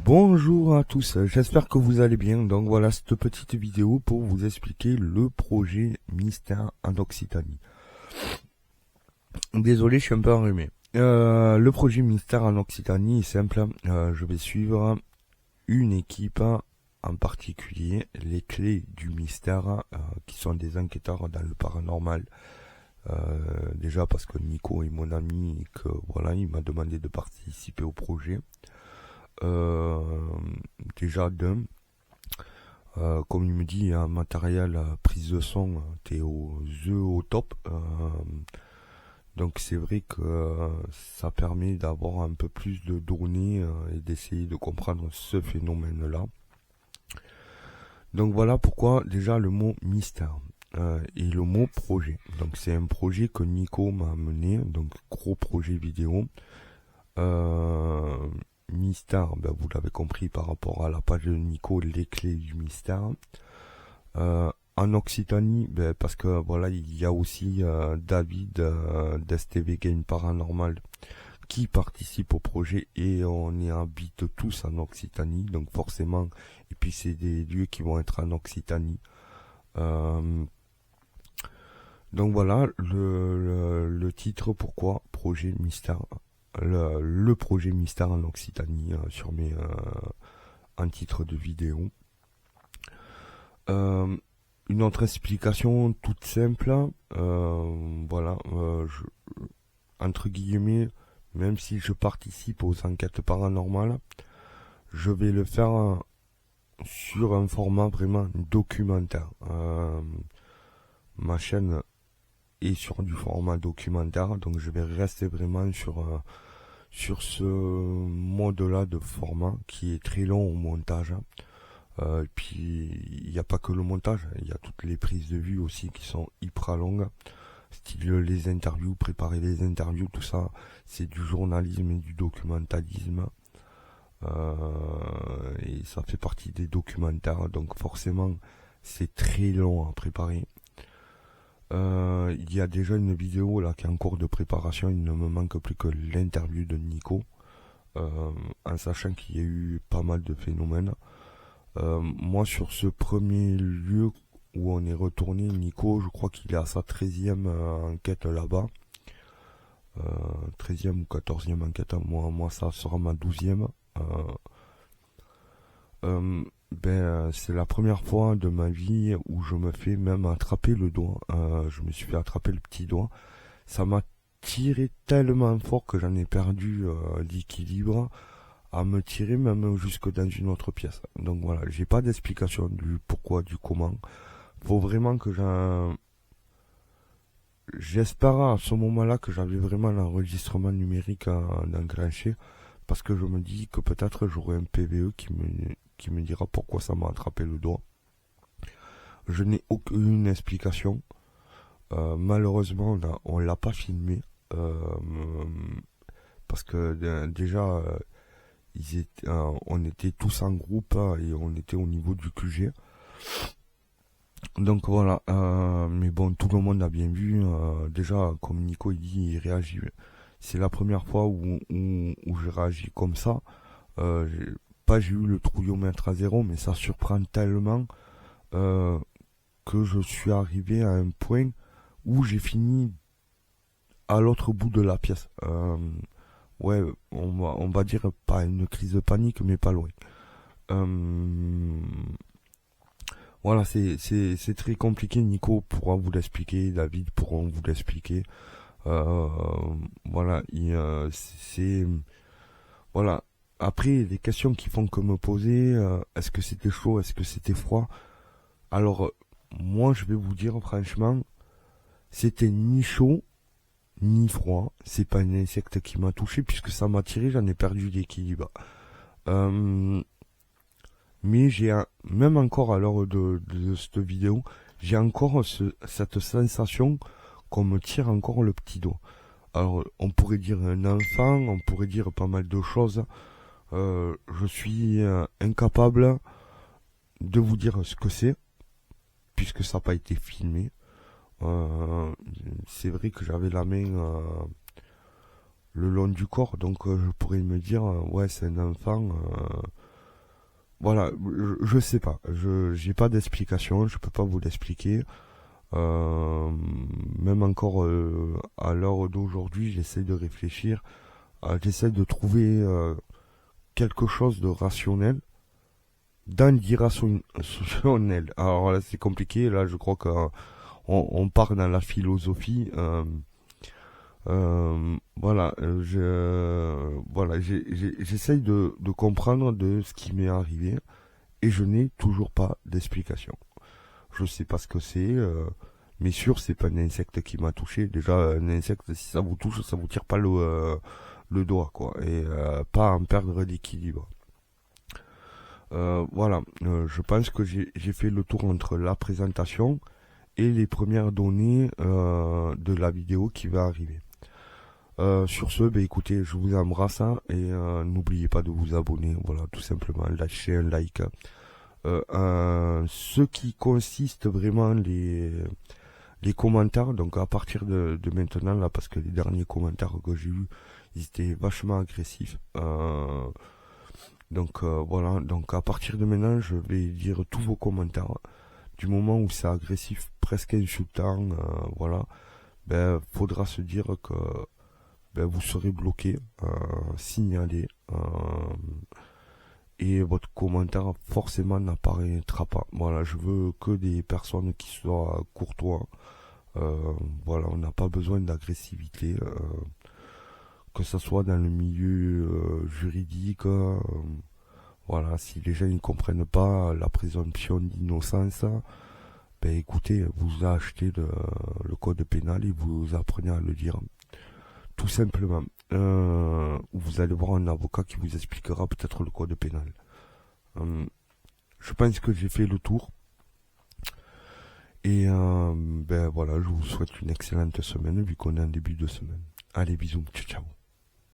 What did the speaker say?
Bonjour à tous, j'espère que vous allez bien. Donc voilà cette petite vidéo pour vous expliquer le projet Mystère en Occitanie. Désolé, je suis un peu enrhumé. Le projet Mystère en Occitanie est simple. Je vais suivre une équipe en particulier, les clés du mystère, qui sont des enquêteurs dans le paranormal. Déjà parce que Nico est mon ami et que voilà, il m'a demandé de participer au projet. Déjà d'un, comme il me dit, un matériel prise de son, t'es au top. Donc c'est vrai que ça permet d'avoir un peu plus de données et d'essayer de comprendre ce phénomène-là. Donc voilà pourquoi déjà le mot mystère et le mot projet. Donc c'est un projet que Nico m'a amené, donc gros projet vidéo. Mystère, ben vous l'avez compris par rapport à la page de Nico, les clés du mystère. En Occitanie, ben parce que voilà, il y a aussi David d'STV Game Paranormal qui participe au projet et on y habite tous en Occitanie, donc forcément, et puis c'est des lieux qui vont être en Occitanie. Donc voilà, le titre, pourquoi projet mystère, le projet mystère en Occitanie sur mes un titre de vidéo. Une autre explication toute simple, voilà, entre guillemets, même si je participe aux enquêtes paranormales, je vais le faire sur un format vraiment documentaire. Ma chaîne est sur du format documentaire, donc je vais rester vraiment sur ce mode-là de format qui est très long au montage. Puis il n'y a pas que le montage, il y a toutes les prises de vue aussi qui sont hyper longues. Style les interviews, préparer les interviews, tout ça, c'est du journalisme et du documentalisme. Et ça fait partie des documentaires, donc forcément c'est très long à préparer. Il y a déjà une vidéo là qui est en cours de préparation, il ne me manque plus que l'interview de Nico, en sachant qu'il y a eu pas mal de phénomènes. Moi sur ce premier lieu où on est retourné, Nico, je crois qu'il est à sa 13e enquête là-bas. 13e ou 14e enquête, moi ça sera ma 12e. C'est la première fois de ma vie où je me fais même attraper le doigt. Je me suis fait attraper le petit doigt. Ça m'a tiré tellement fort que j'en ai perdu l'équilibre à me tirer même jusque dans une autre pièce. Donc voilà, j'ai pas d'explication du pourquoi, du comment. Faut vraiment que j'espère à ce moment-là que j'avais vraiment l'enregistrement numérique d'enclencher, parce que je me dis que peut-être j'aurai un PVE qui me dira pourquoi ça m'a attrapé le doigt. Je n'ai aucune explication. Malheureusement, on l'a pas filmé. Parce que déjà, on était tous en groupe et on était au niveau du QG. Donc voilà, mais bon, tout le monde a bien vu. Déjà, comme Nico il dit, il réagit. C'est la première fois où je réagis comme ça. J'ai eu le trouillomètre à zéro, mais ça surprend tellement que je suis arrivé à un point où j'ai fini à l'autre bout de la pièce. Ouais, on va dire pas une crise de panique, mais pas loin. Voilà, c'est très compliqué. Nico pourra vous l'expliquer, David pourra vous l'expliquer. Voilà, c'est voilà. Après, les questions qui font que me poser, est-ce que c'était chaud, est-ce que c'était froid? Alors, moi, je vais vous dire franchement, c'était ni chaud ni froid. C'est pas un insecte qui m'a touché puisque ça m'a tiré, j'en ai perdu l'équilibre. Mais même encore à l'heure de cette vidéo, j'ai encore cette sensation qu'on me tire encore le petit doigt. Alors, on pourrait dire un enfant, on pourrait dire pas mal de choses. Je suis incapable de vous dire ce que c'est, puisque ça n'a pas été filmé. C'est vrai que j'avais la main le long du corps, donc je pourrais me dire, ouais, c'est un enfant. voilà, je sais pas, j'ai pas d'explication, je peux pas vous l'expliquer. Euh, Même encore à l'heure d'aujourd'hui, j'essaie de réfléchir, j'essaie de trouver quelque chose de rationnel dans l'irrationnel. Alors là, c'est compliqué. Là, je crois qu'on on part dans la philosophie. Voilà, j'essaye de comprendre de ce qui m'est arrivé et je n'ai toujours pas d'explication. Je sais pas ce que c'est, mais sûr, c'est pas un insecte qui m'a touché. Déjà, un insecte, si ça vous touche, ça vous tire pas le doigt, quoi, et pas en perdre l'équilibre. Voilà, je pense que j'ai fait le tour entre la présentation et les premières données de la vidéo qui va arriver. Sur ce, ben écoutez, je vous embrasse hein, et n'oubliez pas de vous abonner, voilà, tout simplement, lâchez un like. Ce qui consiste vraiment les commentaires, donc à partir de maintenant là, parce que les derniers commentaires que j'ai eus, ils étaient vachement agressifs. Donc voilà, donc à partir de maintenant, je vais lire tous vos commentaires. Du moment où c'est agressif, presque insultant, voilà, ben faudra se dire que ben, vous serez bloqué, signalé, et votre commentaire forcément n'apparaîtra pas. Voilà, je veux que des personnes qui soient courtois. Voilà, on n'a pas besoin d'agressivité, que ce soit dans le milieu juridique. Voilà, si les gens ne comprennent pas la présomption d'innocence, ben écoutez, vous achetez le code pénal et vous apprenez à le lire. Tout simplement. Vous allez voir un avocat qui vous expliquera peut-être le code pénal. Je pense que j'ai fait le tour. Et ben voilà, je vous souhaite une excellente semaine vu qu'on est en début de semaine. Allez, bisous, ciao ciao.